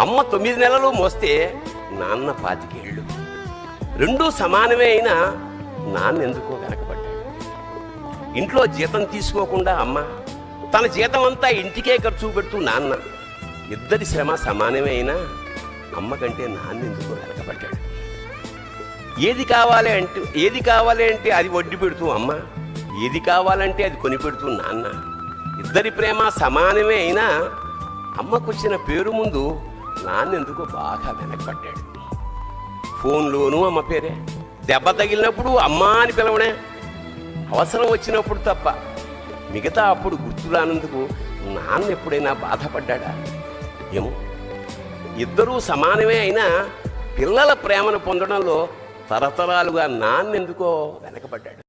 అమ్మ 9 నెలలు మోస్తే నాన్న 25 ఏళ్ళు. రెండూ సమానమే అయినా నాన్న ఎందుకో వెనకబడ్డాడు. ఇంట్లో జీతం తీసుకోకుండా అమ్మ, తన జీతం అంతా ఇంటికే ఖర్చు పెడుతూ నాన్న, ఇద్దరి శ్రమ సమానమే అయినా అమ్మ కంటే నాన్న ఎందుకో వెనకబడ్డాడు. ఏది కావాలి అంటే అది వడ్డీ పెడుతూ అమ్మ, ఏది కావాలంటే అది కొని పెడుతూ నాన్న, ఇద్దరి ప్రేమ సమానమే అయినా అమ్మకొచ్చిన పేరు ముందు నాన్న ఎందుకో బాగా వెనకబడ్డాడు. ఫోన్లోనూ అమ్మ పేరే, దెబ్బ తగిలినప్పుడు అమ్మా అని పిలవడే, అవసరం వచ్చినప్పుడు తప్ప మిగతా అప్పుడు గుర్తురానందుకు నాన్న ఎప్పుడైనా బాధపడ్డా? ఏమో, ఇద్దరూ సమానమే అయినా పిల్లల ప్రేమను పొందడంలో తరతరాలుగా నాన్న ఎందుకో వెనకబడ్డాడు.